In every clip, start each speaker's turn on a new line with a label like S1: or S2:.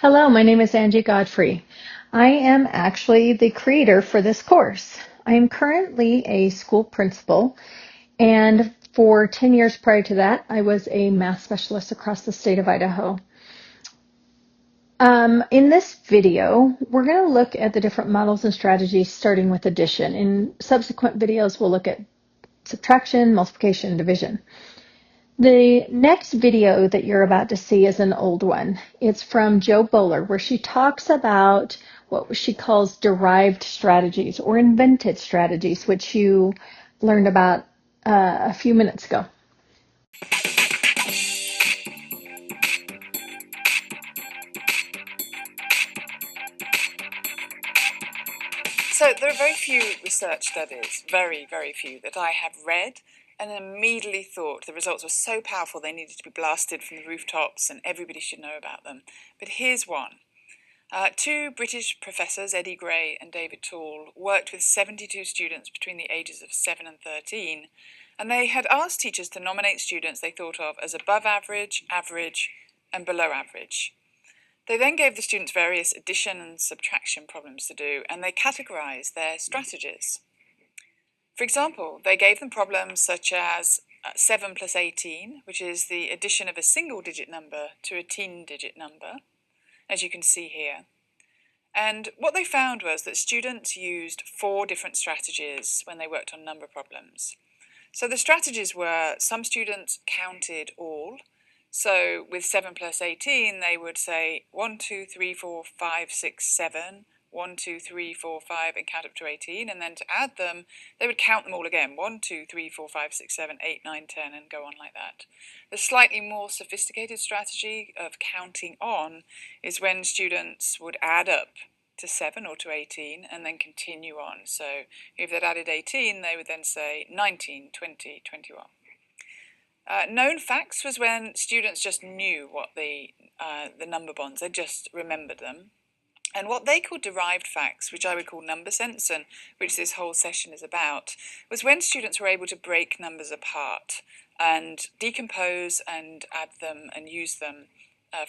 S1: Hello, my name is Angie Godfrey. I am actually the creator for this course. I am currently a school principal, and for 10 years prior to that, I was a math specialist across the state of Idaho. In this video, we're going to look at the different models and strategies starting with addition. In subsequent videos, we'll look at subtraction, multiplication, and division. The next video that you're about to see is an old one. It's from Jo Boaler, where she talks about what she calls derived strategies or invented strategies, which you learned about a few minutes ago.
S2: So there are very few research studies, very, very few, that I have read and immediately thought the results were so powerful they needed to be blasted from the rooftops and everybody should know about them. But here's one. Two British professors, Eddie Gray and David Toole, worked with 72 students between the ages of 7 and 13, and they had asked teachers to nominate students they thought of as above average, average, and below average. They then gave the students various addition and subtraction problems to do, and they categorized their strategies. For example, they gave them problems such as 7 plus 18, which is the addition of a single-digit number to a teen-digit number, as you can see here. And what they found was that students used 4 different strategies when they worked on number problems. So the strategies were, some students counted all. So with 7 plus 18, they would say 1, 2, 3, 4, 5, 6, 7, 1, 2, 3, 4, 5, and count up to 18. And then to add them, they would count them all again, 1, 2, 3, 4, 5, 6, 7, 8, 9, 10, and go on like that. The slightly more sophisticated strategy of counting on is when students would add up to 7 or to 18 and then continue on. So if they'd added 18, they would then say 19, 20, 21. Known facts was when students just knew what the number bonds, they just remembered them. And what they called derived facts, which I would call number sense, and which this whole session is about, was when students were able to break numbers apart and decompose and add them and use them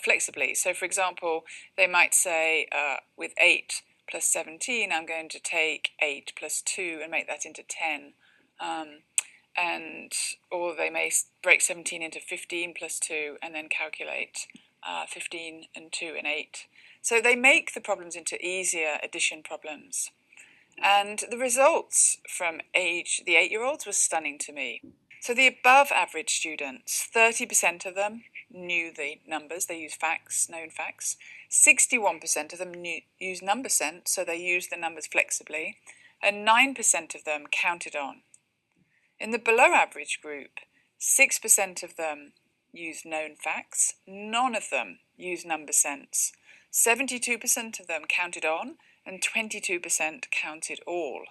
S2: flexibly. So, for example, they might say with 8 plus 17, I'm going to take 8 plus 2 and make that into 10. Or they may break 17 into 15 plus 2 and then calculate 15 and 2 and 8. So they make the problems into easier addition problems. And the results from the 8-year-olds was stunning to me. So the above average students, 30% of them knew the numbers, they used facts, known facts. 61% of them used number sense, so they used the numbers flexibly. And 9% of them counted on. In the below average group, 6% of them used known facts, none of them used number sense. 72% of them counted on, and 22% counted all.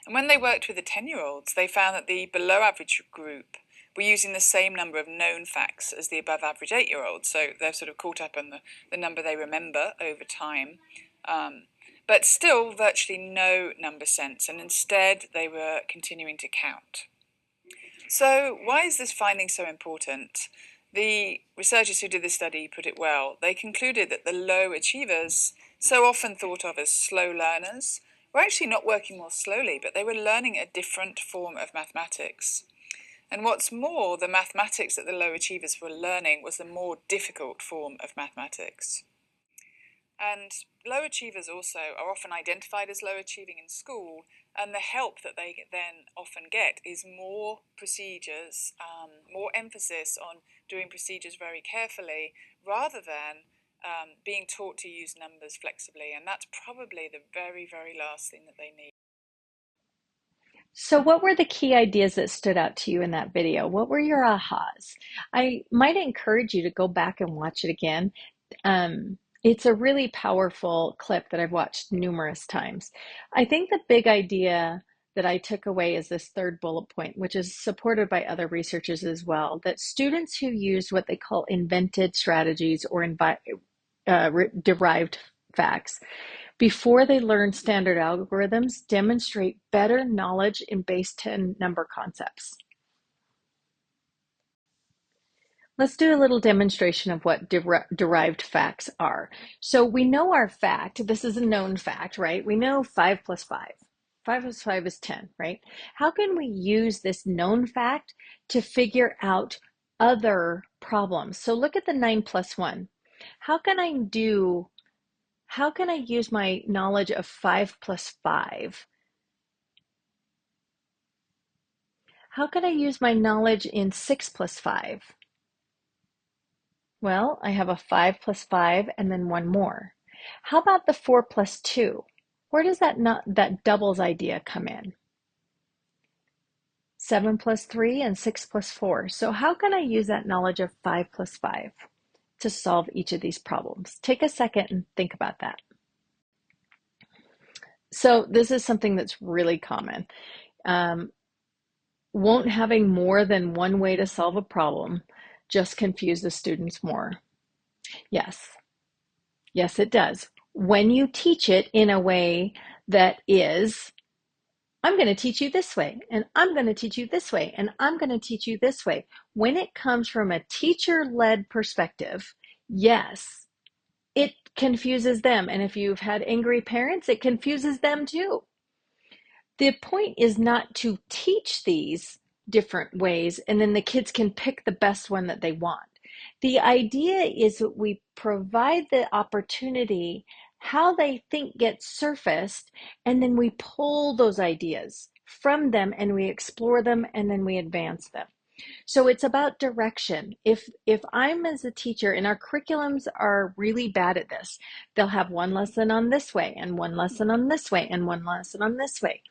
S2: And when they worked with the 10-year-olds, they found that the below average group were using the same number of known facts as the above average 8-year-olds, so they're sort of caught up on the number they remember over time. But still virtually no number sense, and instead they were continuing to count. So why is this finding so important? The researchers who did this study put it well. They concluded that the low achievers, so often thought of as slow learners, were actually not working more slowly, but they were learning a different form of mathematics. And what's more, the mathematics that the low achievers were learning was the more difficult form of mathematics. And low achievers also are often identified as low achieving in school, and the help that they then often get is more procedures, more emphasis on doing procedures very carefully, rather than being taught to use numbers flexibly. And that's probably the very, very last thing that they need.
S1: So what were the key ideas that stood out to you in that video? What were your ahas? I might encourage you to go back and watch it again. It's a really powerful clip that I've watched numerous times. I think the big idea that I took away is this third bullet point, which is supported by other researchers as well, that students who use what they call invented strategies or derived facts before they learn standard algorithms demonstrate better knowledge in base 10 number concepts. Let's do a little demonstration of what derived facts are. So we know our fact, this is a known fact, right? We know 5 plus 5. 5 plus 5 is 10, right? How can we use this known fact to figure out other problems? So look at the 9 plus 1. How can I use my knowledge of 5 plus 5? How can I use my knowledge in 6 plus 5? Well, I have a 5 plus 5 and then one more. How about the 4 plus 2? Where does that doubles idea come in? 7 plus 3 and 6 plus 4. So how can I use that knowledge of 5 plus 5 to solve each of these problems? Take a second and think about that. So this is something that's really common. Won't having more than one way to solve a problem just confuse the students more? Yes. Yes, it does. When you teach it in a way that is, I'm going to teach you this way, and I'm going to teach you this way, and I'm going to teach you this way. When it comes from a teacher-led perspective, yes, it confuses them. And if you've had angry parents, it confuses them too. The point is not to teach these different ways and then the kids can pick the best one that they want. The idea is that we provide the opportunity, how they think gets surfaced, and then we pull those ideas from them and we explore them and then we advance them. So it's about direction. If I'm as a teacher, and our curriculums are really bad at this, they'll have one lesson on this way and one lesson on this way and one lesson on this way.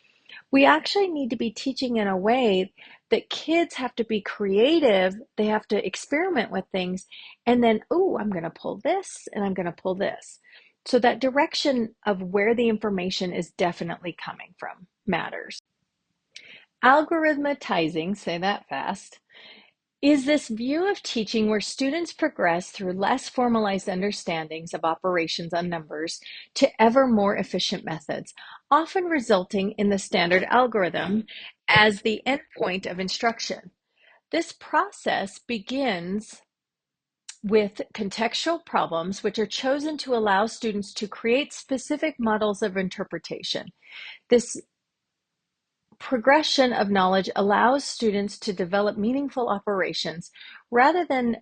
S1: We actually need to be teaching in a way that kids have to be creative. They have to experiment with things. And then, oh, I'm going to pull this and I'm going to pull this. So that direction of where the information is definitely coming from matters. Algorithmatizing, say that fast, is this view of teaching where students progress through less formalized understandings of operations on numbers to ever more efficient methods, often resulting in the standard algorithm as the endpoint of instruction. This process begins with contextual problems, which are chosen to allow students to create specific models of interpretation. This progression of knowledge allows students to develop meaningful operations rather than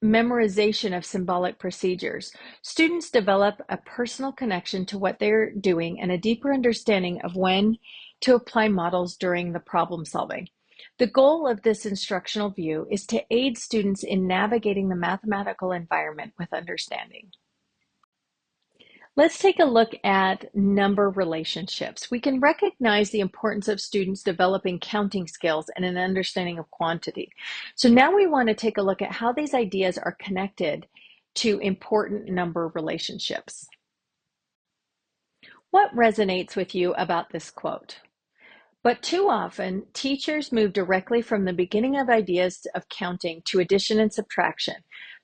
S1: memorization of symbolic procedures. Students develop a personal connection to what they're doing and a deeper understanding of when to apply models during the problem solving. The goal of this instructional view is to aid students in navigating the mathematical environment with understanding. Let's take a look at number relationships. We can recognize the importance of students developing counting skills and an understanding of quantity. So now we want to take a look at how these ideas are connected to important number relationships. What resonates with you about this quote? But too often, teachers move directly from the beginning of ideas of counting to addition and subtraction,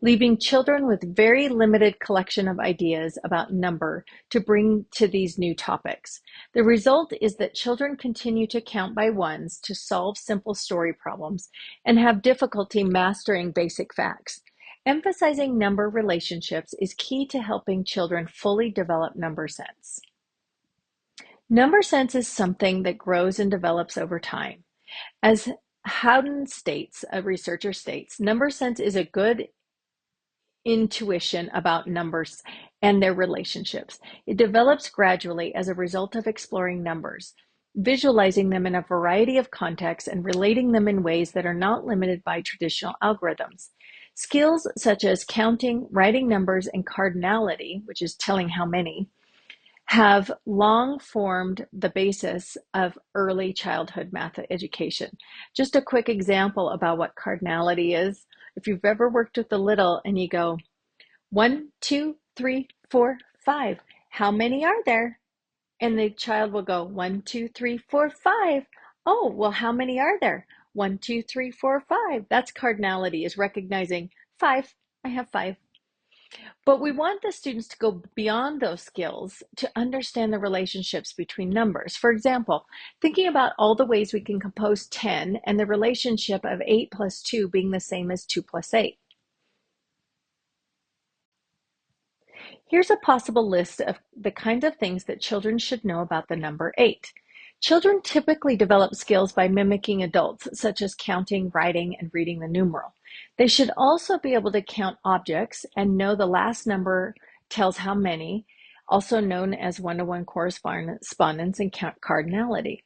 S1: leaving children with very limited collection of ideas about number to bring to these new topics. The result is that children continue to count by ones to solve simple story problems and have difficulty mastering basic facts. Emphasizing number relationships is key to helping children fully develop number sense. Number sense is something that grows and develops over time. As Howden states, a researcher states, number sense is a good intuition about numbers and their relationships. It develops gradually as a result of exploring numbers, visualizing them in a variety of contexts and relating them in ways that are not limited by traditional algorithms. Skills such as counting, writing numbers, and cardinality, which is telling how many, have long formed the basis of early childhood math education. Just a quick example about what cardinality is. If you've ever worked with the little and you go, 1, 2, 3, 4, 5, how many are there? And the child will go, 1, 2, 3, 4, 5. Oh, well, how many are there? 1, 2, 3, 4, 5. That's cardinality, is recognizing 5. I have 5. But we want the students to go beyond those skills to understand the relationships between numbers. For example, thinking about all the ways we can compose 10 and the relationship of 8 plus 2 being the same as 2 plus 8. Here's a possible list of the kinds of things that children should know about the number 8. Children typically develop skills by mimicking adults, such as counting, writing, and reading the numeral. They should also be able to count objects and know the last number tells how many, also known as one-to-one correspondence and count cardinality.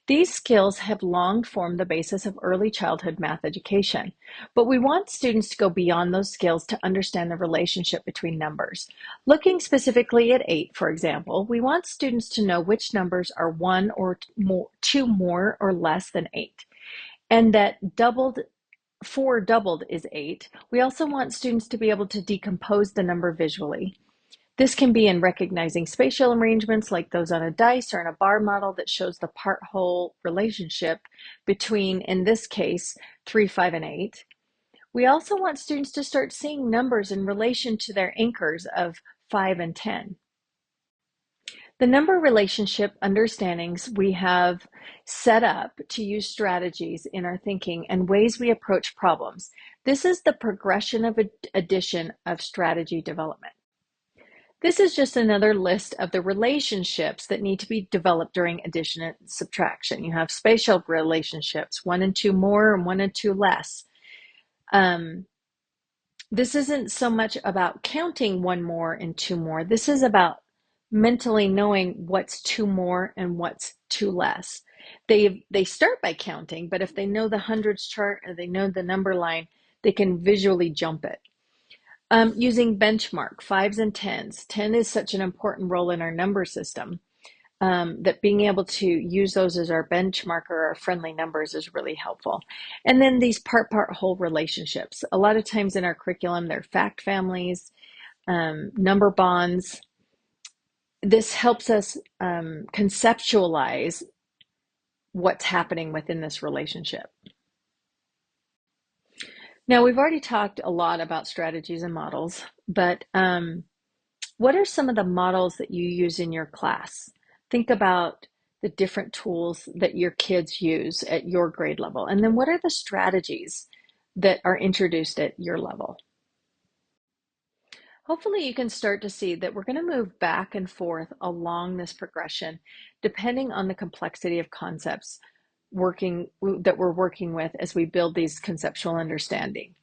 S1: These skills have long formed the basis of early childhood math education, but we want students to go beyond those skills to understand the relationship between numbers. Looking specifically at 8, for example, we want students to know which numbers are 1 or 2 more or less than 8, and that 4 doubled is 8. We also want students to be able to decompose the number visually. This can be in recognizing spatial arrangements like those on a dice or in a bar model that shows the part-whole relationship between, in this case, 3, 5, and 8. We also want students to start seeing numbers in relation to their anchors of 5 and 10. The number relationship understandings we have set up to use strategies in our thinking and ways we approach problems. This is the progression of addition of strategy development. This is just another list of the relationships that need to be developed during addition and subtraction. You have spatial relationships, 1 and 2 more and 1 and 2 less. This isn't so much about counting 1 more and 2 more. This is about mentally knowing what's 2 more and what's 2 less. They start by counting, but if they know the hundreds chart or they know the number line, they can visually jump it. Using benchmark, 5s and 10s. 10 is such an important role in our number system that being able to use those as our benchmark or our friendly numbers is really helpful. And then these part-whole relationships. A lot of times in our curriculum, they're fact families, number bonds. This helps us conceptualize what's happening within this relationship. Now, we've already talked a lot about strategies and models, but what are some of the models that you use in your class? Think about the different tools that your kids use at your grade level. And then what are the strategies that are introduced at your level? Hopefully you can start to see that we're going to move back and forth along this progression depending on the complexity of concepts that we're working with as we build these conceptual understanding.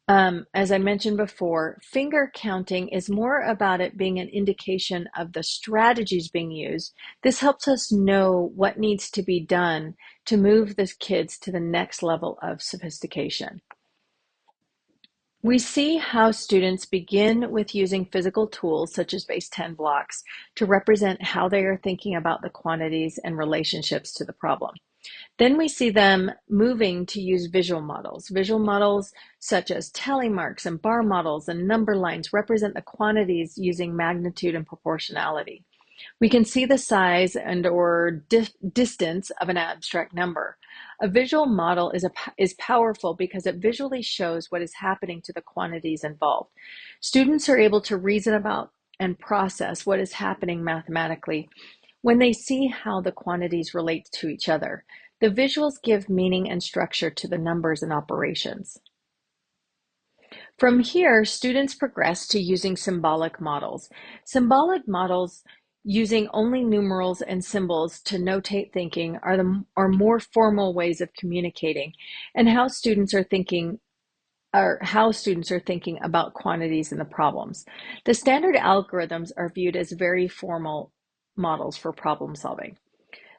S1: As I mentioned before, finger counting is more about it being an indication of the strategies being used. This helps us know what needs to be done to move the kids to the next level of sophistication. We see how students begin with using physical tools such as base 10 blocks to represent how they are thinking about the quantities and relationships to the problem. Then we see them moving to use visual models. Visual models such as tally marks and bar models and number lines represent the quantities using magnitude and proportionality. We can see the size and or distance of an abstract number. A visual model is powerful because it visually shows what is happening to the quantities involved. Students are able to reason about and process what is happening mathematically when they see how the quantities relate to each other. The visuals give meaning and structure to the numbers and operations. From here, students progress to using symbolic models. Symbolic models using only numerals and symbols to notate thinking are more formal ways of communicating and how students are thinking about quantities and the problems. The standard algorithms are viewed as very formal models for problem solving.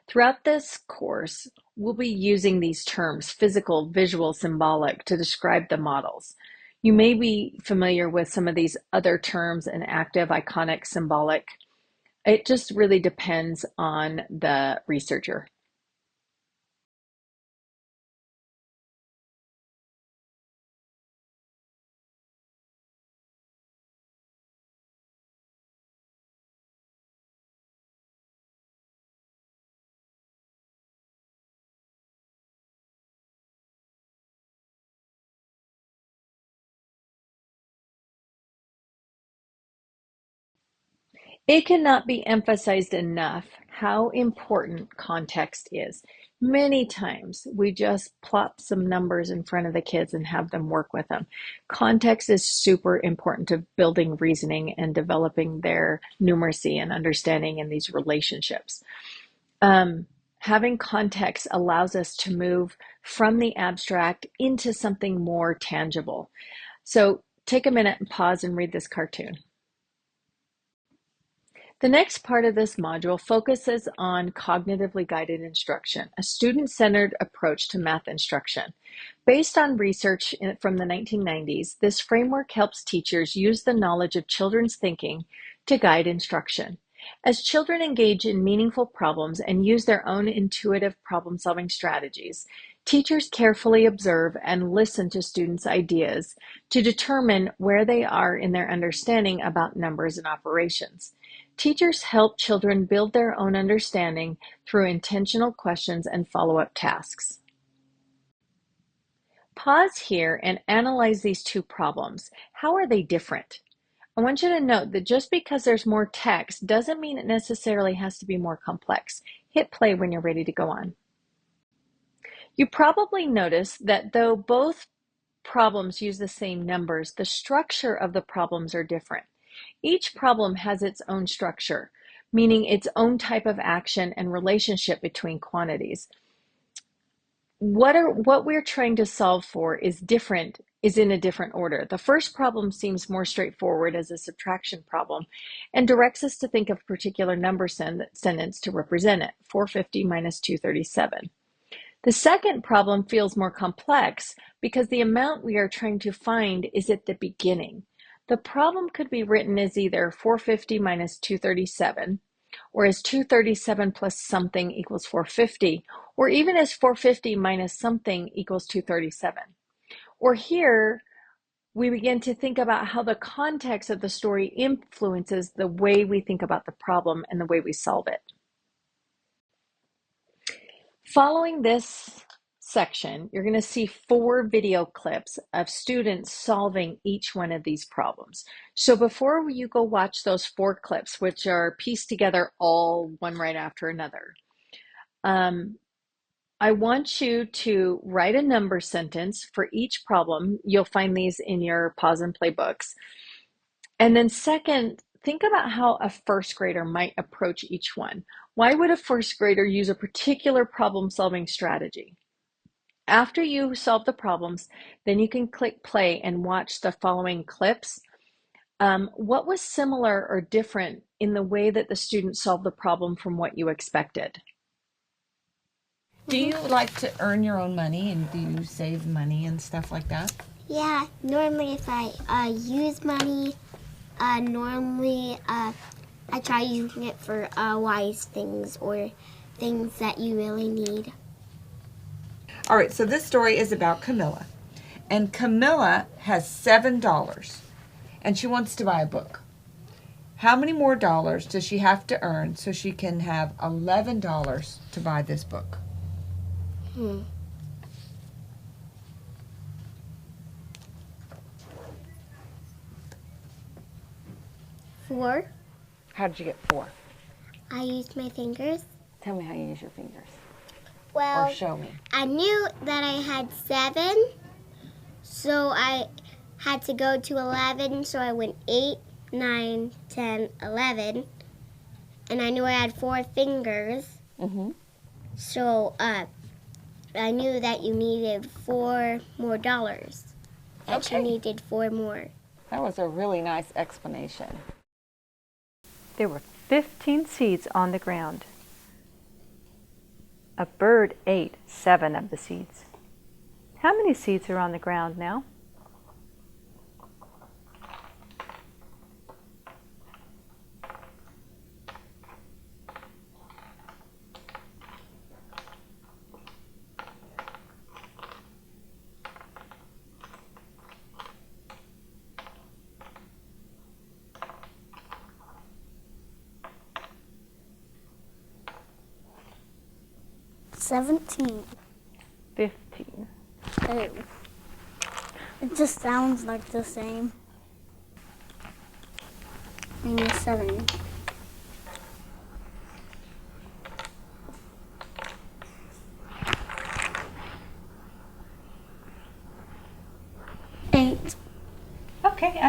S1: Throughout this course, we'll be using these terms, physical, visual, symbolic, to describe the models. You may be familiar with some of these other terms, an active, iconic, symbolic. It just really depends on the researcher. It cannot be emphasized enough how important context is. Many times we just plop some numbers in front of the kids and have them work with them. Context is super important to building reasoning and developing their numeracy and understanding in these relationships. Having context allows us to move from the abstract into something more tangible. So take a minute and pause and read this cartoon. The next part of this module focuses on cognitively guided instruction, a student-centered approach to math instruction. Based on research from the 1990s, this framework helps teachers use the knowledge of children's thinking to guide instruction. As children engage in meaningful problems and use their own intuitive problem-solving strategies, teachers carefully observe and listen to students' ideas to determine where they are in their understanding about numbers and operations. Teachers help children build their own understanding through intentional questions and follow-up tasks. Pause here and analyze these two problems. How are they different? I want you to note that just because there's more text doesn't mean it necessarily has to be more complex. Hit play when you're ready to go on. You probably noticed that though both problems use the same numbers, the structure of the problems are different. Each problem has its own structure, meaning its own type of action and relationship between quantities. What we're trying to solve for is in a different order. The first problem seems more straightforward as a subtraction problem and directs us to think of a particular number sentence to represent it, 450 minus 237. The second problem feels more complex because the amount we are trying to find is at the beginning. The problem could be written as either 450 minus 237, or as 237 plus something equals 450, or even as 450 minus something equals 237. Or here, we begin to think about how the context of the story influences the way we think about the problem and the way we solve it. Following this section, you're going to see 4 video clips of students solving each one of these problems. So before you go watch those 4 clips, which are pieced together all one right after another, I want you to write a number sentence for each problem. You'll find these in your pause and play books. And then second, think about how a first grader might approach each one. Why would a first grader use a particular problem-solving strategy? After you solve the problems, then you can click play and watch the following clips. What was similar or different in the way that the students solved the problem from what you expected?
S3: Do you like to earn your own money, and do you save money and stuff like that?
S4: Yeah, normally if I use money, normally I try using it for wise things or things that you really need.
S3: All right, so this story is about Camilla. And Camilla has $7, and she wants to buy a book. How many more dollars does she have to earn so she can have $11 to buy this book?
S4: 4.
S3: How did you get 4?
S4: I used my fingers.
S3: Tell me how you use your fingers.
S4: Well,
S3: Or show me.
S4: I knew that I had 7, so I had to go to 11, so I went 8, 9, 10, 11, and I knew I had 4 fingers, so I knew that you needed 4 more dollars. That you needed 4 more.
S3: That was a really nice explanation.
S5: There were 15 seeds on the ground. A bird ate 7 of the seeds. How many seeds are on the ground now?
S6: $17.
S5: 15.
S6: Oh. It just sounds like the same. Maybe 7.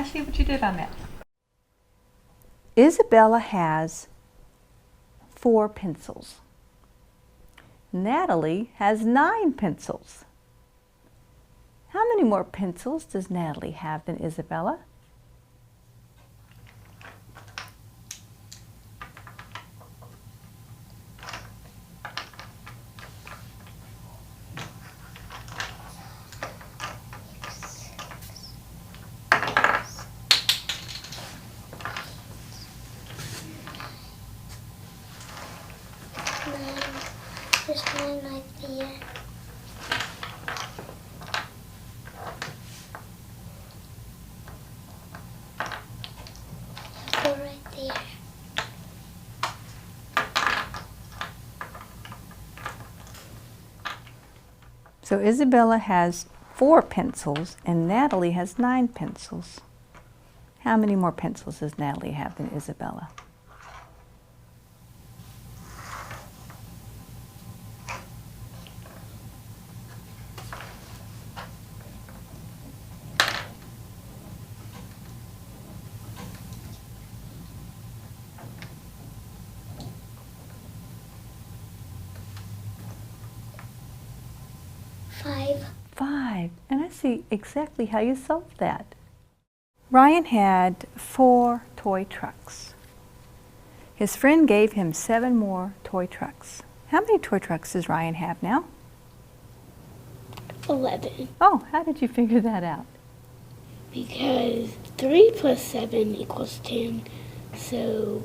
S3: see what you did on that. Isabella has 4 pencils. Natalie has 9 pencils. How many more pencils does Natalie have than Isabella?
S4: There's 9 right there. 4 right there.
S3: So Isabella has 4 pencils and Natalie has 9 pencils. How many more pencils does Natalie have than Isabella?
S4: Five.
S3: 5. And I see exactly how you solved that. Ryan had 4 toy trucks. His friend gave him 7 more toy trucks. How many toy trucks does Ryan have now?
S7: 11.
S3: Oh, how did you figure that out?
S7: Because 3 plus 7 equals 10, so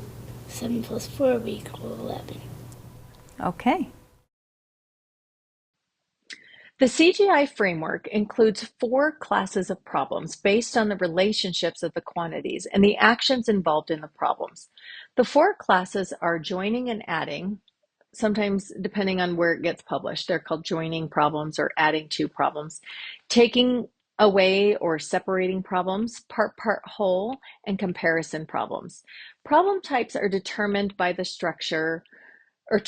S7: 7 plus 4 will equal 11.
S3: Okay.
S1: The CGI framework includes 4 classes of problems based on the relationships of the quantities and the actions involved in the problems. The 4 classes are joining and adding. Sometimes, depending on where it gets published, they're called joining problems or adding to problems. Taking away or separating problems, part whole, and comparison problems. Problem types are determined by the structure, or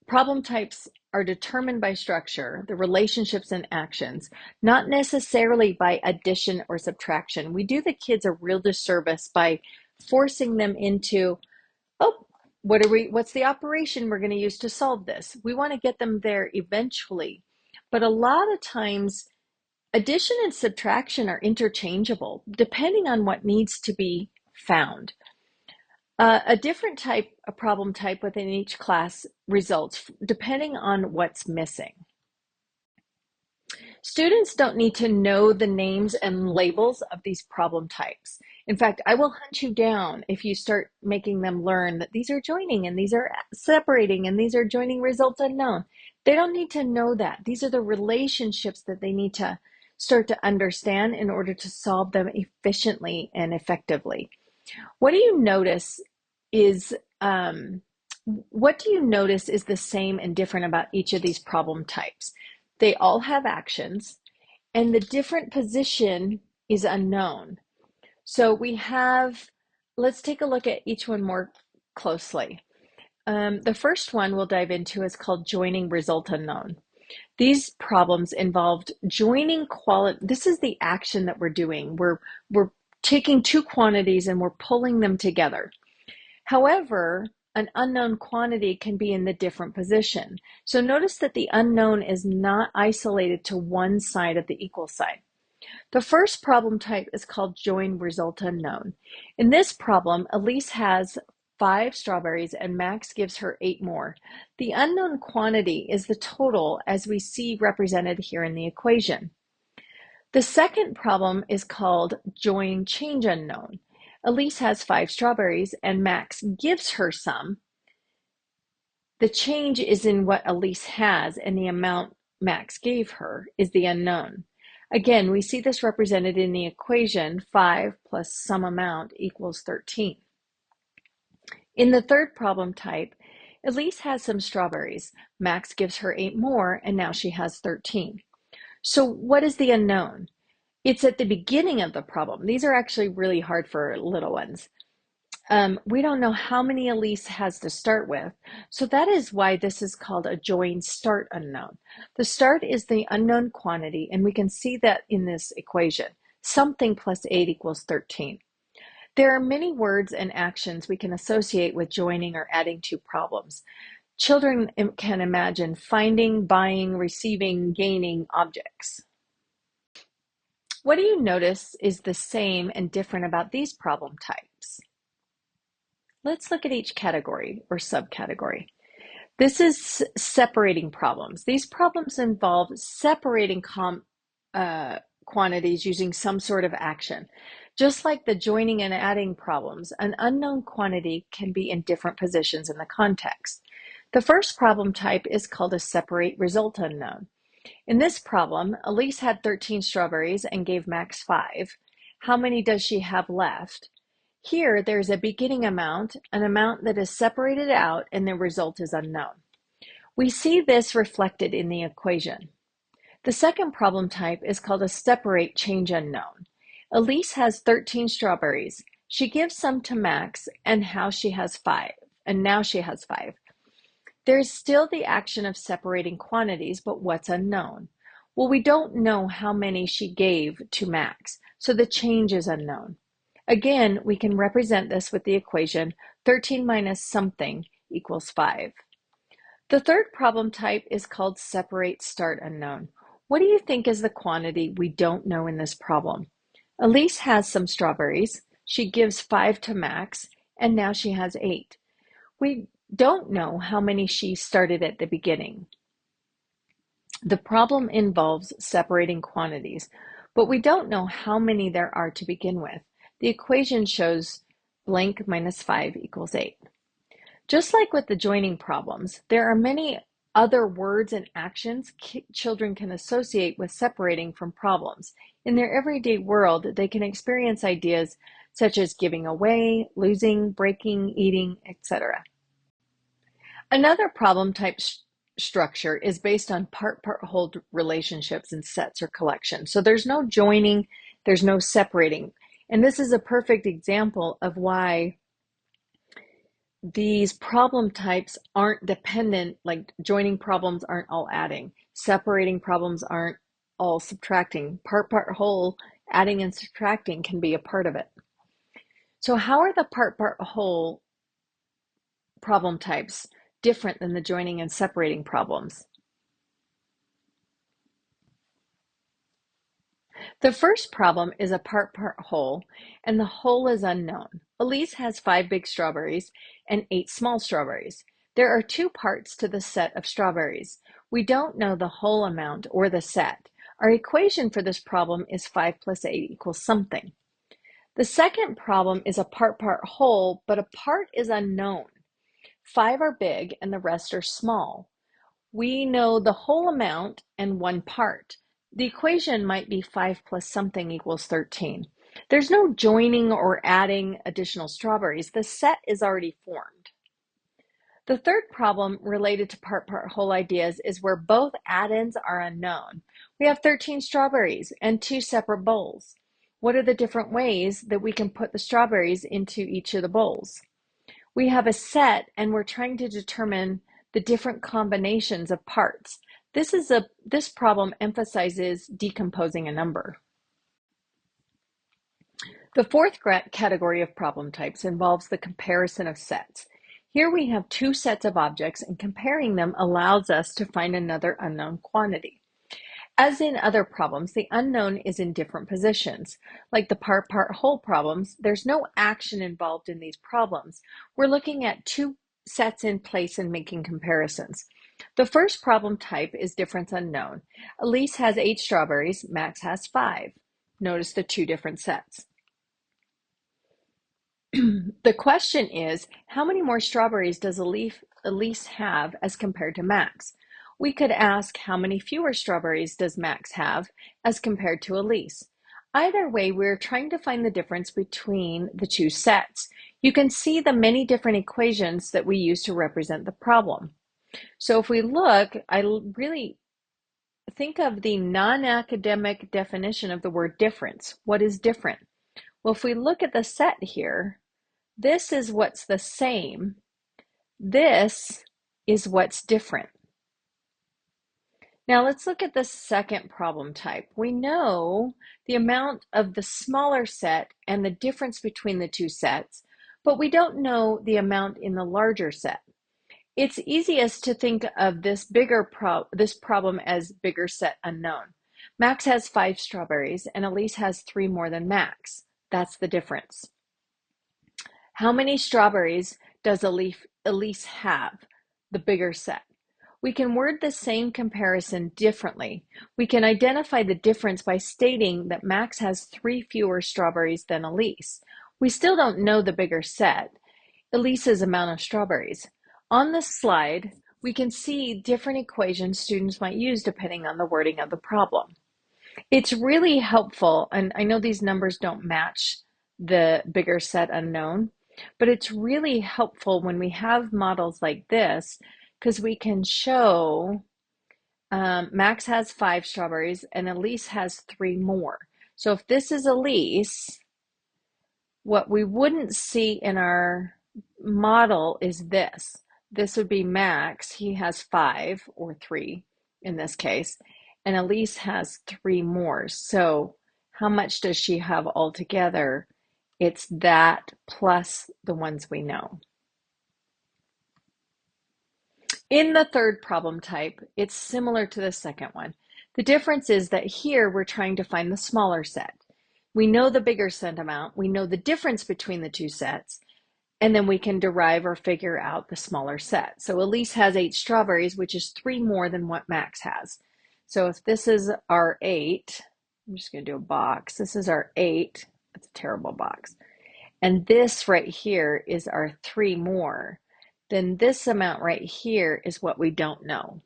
S1: problem types are determined by structure, the relationships and actions, not necessarily by addition or subtraction. We do the kids a real disservice by forcing them into, oh, what's the operation we're going to use to solve this? We want to get them there eventually. But a lot of times, addition and subtraction are interchangeable depending on what needs to be found. A different type, a problem type within each class results depending on what's missing. Students don't need to know the names and labels of these problem types. In fact, I will hunt you down if you start making them learn that these are joining and these are separating and these are joining results unknown. They don't need to know that. These are the relationships that they need to start to understand in order to solve them efficiently and effectively. What do you notice is the same and different about each of these problem types? They all have actions, and the different position is unknown. So let's take a look at each one more closely. The first one we'll dive into is called joining result unknown. These problems involved joining quality. This is the action that we're doing. We're taking 2 quantities and we're pulling them together. However, an unknown quantity can be in the different position. So notice that the unknown is not isolated to one side of the equal sign. The first problem type is called join result unknown. In this problem, Elise has 5 strawberries and Max gives her 8 more. The unknown quantity is the total as we see represented here in the equation. The second problem is called join change unknown. Elise has 5 strawberries and Max gives her some. The change is in what Elise has, and the amount Max gave her is the unknown. Again, we see this represented in the equation 5 plus some amount equals 13. In the third problem type, Elise has some strawberries. Max gives her 8 more, and now she has 13. So what is the unknown? It's at the beginning of the problem. These are actually really hard for little ones. We don't know how many Elise has to start with, so that is why this is called a join start unknown. The start is the unknown quantity, and we can see that in this equation. something plus 8 equals 13. There are many words and actions we can associate with joining or adding two problems. Children can imagine finding, buying, receiving, gaining objects. What do you notice is the same and different about these problem types? Let's look at each category or subcategory. This is separating problems. These problems involve separating quantities using some sort of action. Just like the joining and adding problems, an unknown quantity can be in different positions in the context. The first problem type is called a separate result unknown. In this problem, Elise had 13 strawberries and gave Max 5. How many does she have left? Here, there's a beginning amount, an amount that is separated out, and the result is unknown. We see this reflected in the equation. The second problem type is called a separate change unknown. Elise has 13 strawberries. She gives some to Max, and now she has 5. There's still the action of separating quantities, but what's unknown? Well, we don't know how many she gave to Max, so the change is unknown. Again, we can represent this with the equation 13 minus something equals 5. The third problem type is called separate start unknown. What do you think is the quantity we don't know in this problem? Elise has some strawberries. She gives 5 to Max, and now she has 8. We don't know how many she started at the beginning. The problem involves separating quantities, but we don't know how many there are to begin with. The equation shows blank minus 5 equals 8. Just like with the joining problems, there are many other words and actions children can associate with separating from problems. In their everyday world, they can experience ideas such as giving away, losing, breaking, eating, etc. Another problem type structure is based on part-whole relationships in sets or collections. So there's no joining, there's no separating. And this is a perfect example of why these problem types aren't dependent, like joining problems aren't all adding, separating problems aren't all subtracting. Part-whole, adding and subtracting can be a part of it. So how are the part-whole problem types different than the joining and separating problems? The first problem is a part-whole, and the whole is unknown. Elise has 5 big strawberries and 8 small strawberries. There are 2 parts to the set of strawberries. We don't know the whole amount or the set. Our equation for this problem is 5 plus 8 equals something. The second problem is a part-whole, but a part is unknown. 5 are big and the rest are small. We know the whole amount and 1 part. The equation might be 5 plus something equals 13. There's no joining or adding additional strawberries. The set is already formed. The third problem related to part-whole ideas is where both add-ins are unknown. We have 13 strawberries and 2 separate bowls. What are the different ways that we can put the strawberries into each of the bowls? We have a set and we're trying to determine the different combinations of parts. This problem emphasizes decomposing a number. The fourth category of problem types involves the comparison of sets. Here we have 2 sets of objects, and comparing them allows us to find another unknown quantity. As in other problems, the unknown is in different positions. Like the part-whole problems, there's no action involved in these problems. We're looking at 2 sets in place and making comparisons. The first problem type is difference unknown. Elise has 8 strawberries, Max has 5. Notice the 2 different sets. The question is, how many more strawberries does Elise have as compared to Max? We could ask, how many fewer strawberries does Max have as compared to Elise? Either way, we're trying to find the difference between the 2 sets. You can see the many different equations that we use to represent the problem. So if we look, I really think of the non-academic definition of the word difference. What is different? Well, if we look at the set here, this is what's the same. This is what's different. Now let's look at the second problem type. We know the amount of the smaller set and the difference between the two sets, but we don't know the amount in the larger set. It's easiest to think of this problem as bigger set unknown. Max has 5 strawberries and Elise has 3 more than Max. That's the difference. How many strawberries does Elise have? The bigger set. We can word the same comparison differently. We can identify the difference by stating that Max has 3 fewer strawberries than Elise. We still don't know the bigger set, Elise's amount of strawberries. On this slide, we can see different equations students might use depending on the wording of the problem. It's really helpful, and I know these numbers don't match the bigger set unknown, but it's really helpful when we have models like this because we can show Max has 5 strawberries and Elise has 3 more. So if this is Elise, what we wouldn't see in our model is this. This would be Max. He has 5 or 3 in this case, and Elise has 3 more. So how much does she have altogether? It's that plus the ones we know. In the third problem type, it's similar to the second one. The difference is that here we're trying to find the smaller set. We know the bigger set amount, we know the difference between the two sets, and then we can derive or figure out the smaller set. So Elise has 8 strawberries, which is 3 more than what Max has. So if this is our 8, I'm just going to do a box. This is our 8. That's a terrible box. And this right here is our 3 more. Then this amount right here is what we don't know.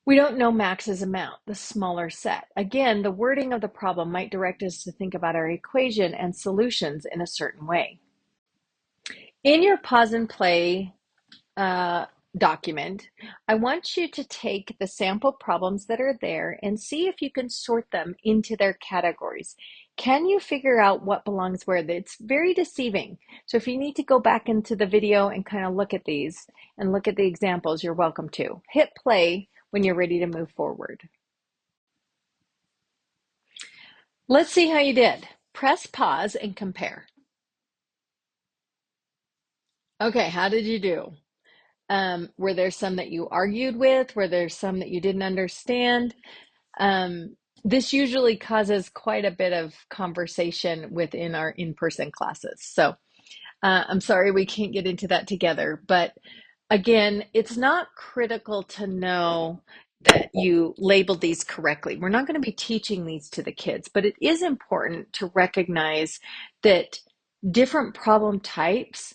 S1: We don't know Max's amount, the smaller set. Again, the wording of the problem might direct us to think about our equation and solutions in a certain way. In your pause and play document, I want you to take the sample problems that are there and see if you can sort them into their categories. Can you figure out what belongs where? It's very deceiving. So if you need to go back into the video and kind of look at these and look at the examples, you're welcome to. Hit play when you're ready to move forward. Let's see how you did. Press pause and compare. Okay, how did you do? Were there some that you argued with? Were there some that you didn't understand? This usually causes quite a bit of conversation within our in-person classes. So I'm sorry we can't get into that together. But again, it's not critical to know that you labeled these correctly. We're not going to be teaching these to the kids, but it is important to recognize that different problem types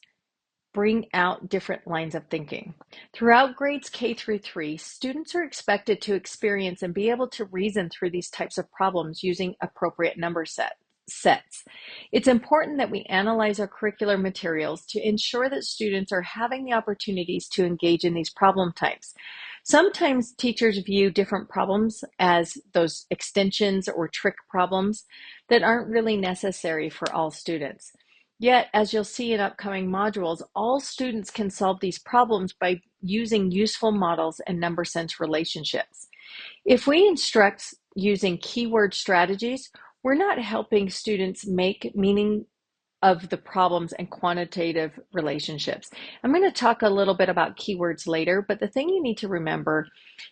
S1: bring out different lines of thinking. Throughout grades K through 3, students are expected to experience and be able to reason through these types of problems using appropriate number sets. It's important that we analyze our curricular materials to ensure that students are having the opportunities to engage in these problem types. Sometimes teachers view different problems as those extensions or trick problems that aren't really necessary for all students. Yet, as you'll see in upcoming modules, all students can solve these problems by using useful models and number sense relationships. If we instruct using keyword strategies, we're not helping students make meaning of the problems and quantitative relationships. I'm going to talk a little bit about keywords later, but the thing you need to remember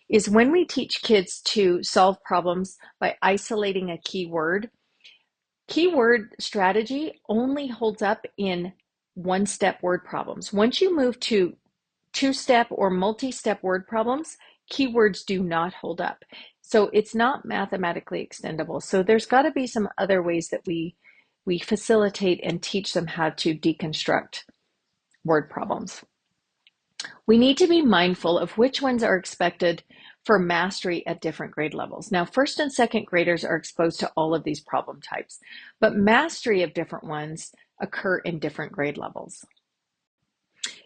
S1: is when we teach kids to solve problems by isolating a keyword, keyword strategy only holds up in one-step word problems. Once you move to two-step or multi-step word problems, keywords do not hold up. So it's not mathematically extendable. So there's got to be some other ways that we facilitate and teach them how to deconstruct word problems. We need to be mindful of which ones are expected for mastery at different grade levels. Now, first and second graders are exposed to all of these problem types, but mastery of different ones occur in different grade levels.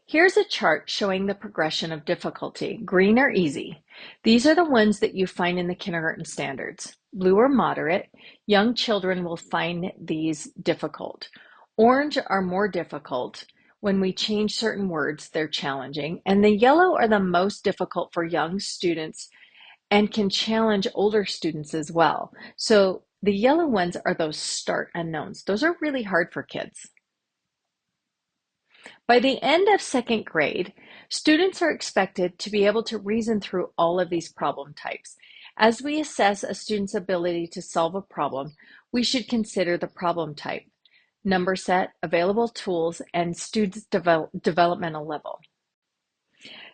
S1: Here's a chart showing the progression of difficulty. Green are easy. These are the ones that you find in the kindergarten standards. Blue are moderate. Young children will find these difficult. Orange are more difficult, When we change certain words, they're challenging. And the yellow are the most difficult for young students and can challenge older students as well. So the yellow ones are those start unknowns. Those are really hard for kids. By the end of second grade, students are expected to be able to reason through all of these problem types. As we assess a student's ability to solve a problem, we should consider the problem type, number set, available tools, and student's developmental level.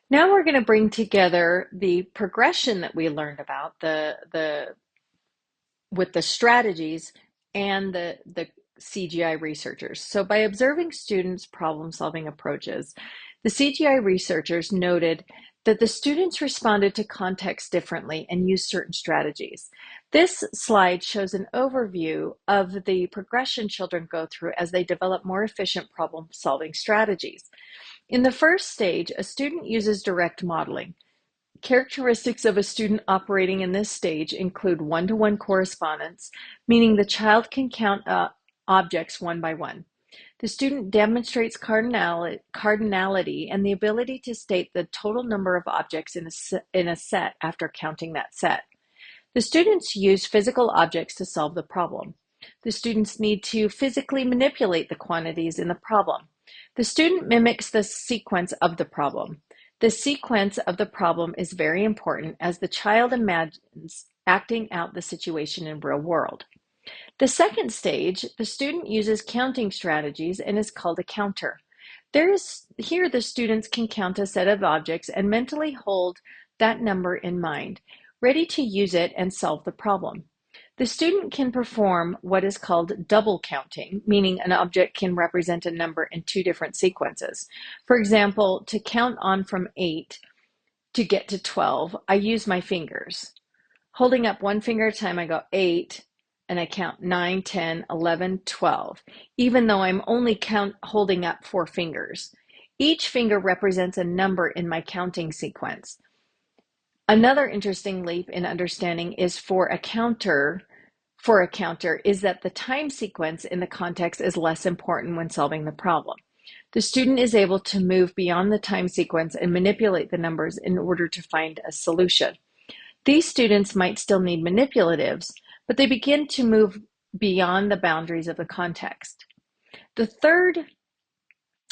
S1: Now we're going to bring together the progression that we learned about, with the strategies and the CGI researchers. So by observing students' problem-solving approaches, the CGI researchers noted that the students responded to context differently and used certain strategies. This slide shows an overview of the progression children go through as they develop more efficient problem-solving strategies. In the first stage, a student uses direct modeling. Characteristics of a student operating in this stage include one-to-one correspondence, meaning the child can count objects one by one. The student demonstrates cardinality and the ability to state the total number of objects in a set after counting that set. The students use physical objects to solve the problem. The students need to physically manipulate the quantities in the problem. The student mimics the sequence of the problem. The sequence of the problem is very important as the child imagines acting out the situation in real world. The second stage, the student uses counting strategies and is called a counter. Here the students can count a set of objects and mentally hold that number in mind, ready to use it and solve the problem. The student can perform what is called double counting, meaning an object can represent a number in two different sequences. For example, to count on from 8 to get to 12, I use my fingers. Holding up one finger at a time, I go 8, and I count 9, 10, 11, 12, even though I'm only holding up 4 fingers. Each finger represents a number in my counting sequence. Another interesting leap in understanding is for a counter is that the time sequence in the context is less important when solving the problem. The student is able to move beyond the time sequence and manipulate the numbers in order to find a solution. These students might still need manipulatives, but they begin to move beyond the boundaries of the context. The third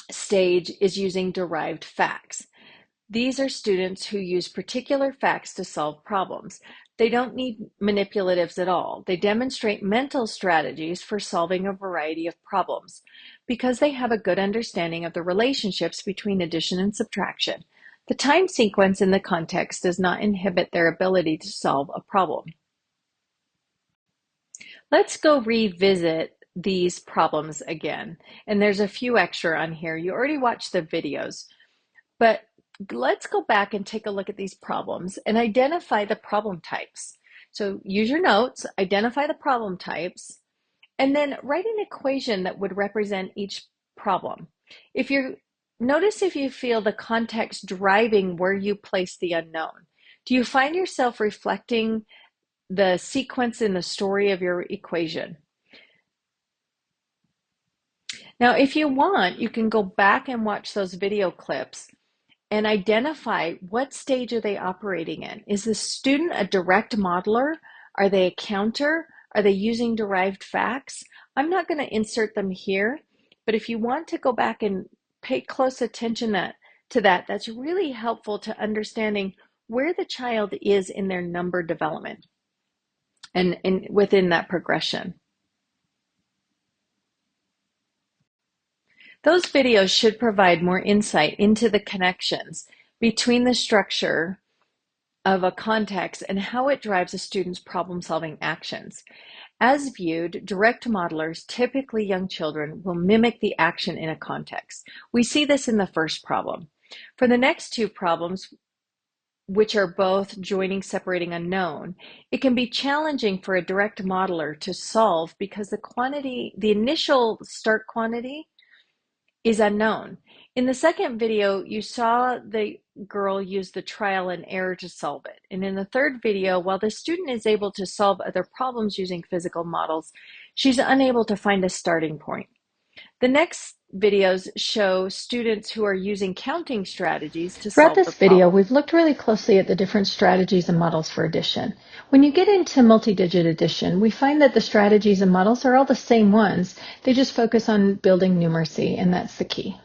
S1: stage is using derived facts. These are students who use particular facts to solve problems. They don't need manipulatives at all. They demonstrate mental strategies for solving a variety of problems because they have a good understanding of the relationships between addition and subtraction. The time sequence in the context does not inhibit their ability to solve a problem. Let's go revisit these problems again. And there's a few extra on here. You already watched the videos, but let's go back and take a look at these problems and identify the problem types. So use your notes, identify the problem types, and then write an equation that would represent each problem. Notice if you feel the context driving where you place the unknown. Do you find yourself reflecting the sequence in the story of your equation? Now, if you want, you can go back and watch those video clips and identify what stage are they operating in. Is the student a direct modeler? Are they a counter? Are they using derived facts? I'm not going to insert them here, but if you want to go back and pay close attention to that, that's really helpful to understanding where the child is in their number development and within that progression. Those videos should provide more insight into the connections between the structure of a context and how it drives a student's problem-solving actions. As viewed, direct modelers, typically young children, will mimic the action in a context. We see this in the first problem. For the next two problems, which are both joining, separating, unknown, it can be challenging for a direct modeler to solve because the initial start quantity is unknown. In the second video, you saw the girl use the trial and error to solve it. And in the third video, while the student is able to solve other problems using physical models, she's unable to find a starting point.
S5: The next videos show students who are using counting strategies to
S1: Throughout
S5: solve the
S1: this video,
S5: problem.
S1: we've looked really closely at the different strategies and models for addition. When you get into multi-digit addition, we find that the strategies and models are all the same ones. They just focus on building numeracy, and that's the key.